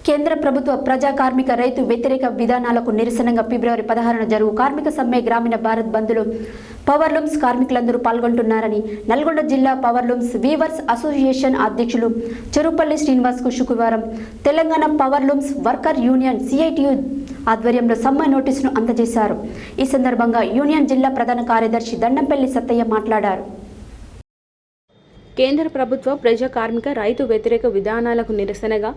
కేంద్ర ప్రభుత్వ ప్రజా కార్మిక రైతు వ్యతిరేక విధానాలకు నిరసనగా ఫిబ్రవరి 16న జరుగు కార్మిక సమ్మె గ్రామీణ భారత్ బంద్లో పవర్లూమ్స్ కార్మికులందరూ పాల్గొంటున్నారని నల్గొండ జిల్లా పవర్లూమ్స్ వీవర్స్ అసోసియేషన్ అధ్యక్షులు చెరుపల్లి శ్రీనివాస్కు శుక్రవారం Telangana powerlooms worker union CITU ఆధ్వర్యంలో సమ్మె నోటీసును అందజేశారు. ఈ సందర్భంగా యూనియన్ జిల్లా ప్రధాన కార్యదర్శి దండంపల్లి సత్తయ్య మాట్లాడారు. కేంద్ర ప్రభుత్వ ప్రజా కార్మిక రైతు వ్యతిరేక విధానాలకు నిరసనగా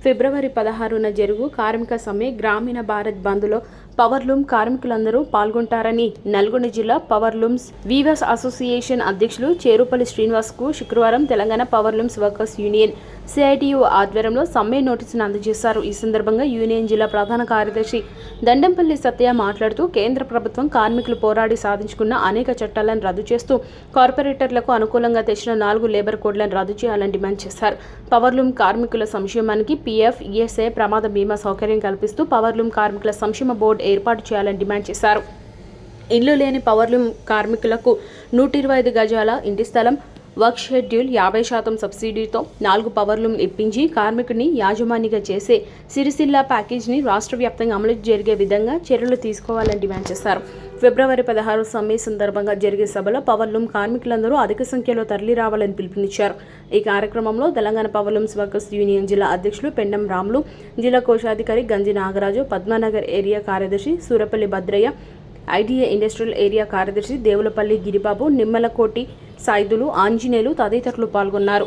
ఫిబ్రవరి 16న జరుగు కార్మిక సమ్మె గ్రామీణ భారత్ బంద్లో పవర్లూమ్ కార్మికులందరూ పాల్గొంటారని నల్గొండ జిల్లా పవర్లూమ్స్ వీవర్స్ అసోసియేషన్ అధ్యక్షులు చేరుపల్లి శ్రీనివాస్కు శుక్రవారం Telangana powerlooms workers union CITU ఆధ్వర్యంలో సమ్మె నోటీసును అందజేశారు. ఈ సందర్భంగా యూనియన్ జిల్లా ప్రధాన కార్యదర్శి దండంపల్లి సత్తయ్య మాట్లాడుతూ కేంద్ర ప్రభుత్వం కార్మికులు పోరాడి సాధించుకున్న అనేక చట్టాలను రద్దు చేస్తూ కార్పొరేటర్లకు అనుకూలంగా తెచ్చిన 4 లేబర్ కోడ్లను రద్దు చేయాలని డిమాండ్ చేశారు. పవర్లూమ్ కార్మికుల సంక్షేమానికి PF, ESA ప్రమాద బీమా సౌకర్యం కల్పిస్తూ పవర్లూమ్ కార్మికుల సంక్షేమ బోర్డు ఏర్పాటు చేయాలని డిమాండ్ చేశారు. ఇల్లు లేని పవర్లూమ్ కార్మికులకు 125 గజాల ఇంటి స్థలం, వర్క్ షెడ్యూల్ 50% సబ్సిడీతో 4 పవర్లూమ్ ఇప్పించి కార్మికుడిని యాజమానిగా చేసే సిరిసిల్ల ప్యాకేజీని రాష్ట్ర వ్యాప్తంగా అమలు జరిగే విధంగా చర్యలు తీసుకోవాలని డిమాండ్ చేశారు. ఫిబ్రవరి 16 సమ్మె సందర్భంగా జరిగే సభలో పవర్లూమ్ కార్మికులందరూ అధిక సంఖ్యలో తరలి రావాలని పిలుపునిచ్చారు. ఈ కార్యక్రమంలో తెలంగాణ పవర్లూమ్స్ వర్కర్స్ యూనియన్ జిల్లా అధ్యక్షులు పెండం రాములు, జిల్లా కోశాధికారి గంజి నాగరాజు, పద్మానగర్ ఏరియా కార్యదర్శి Surapalli Bhadrayya, IDA industrial area కార్యదర్శి దేవులపల్లి గిరిబాబు, నిమ్మలకోటి సైదులు, ఆంజనేయులు తదితరులు పాల్గొన్నారు.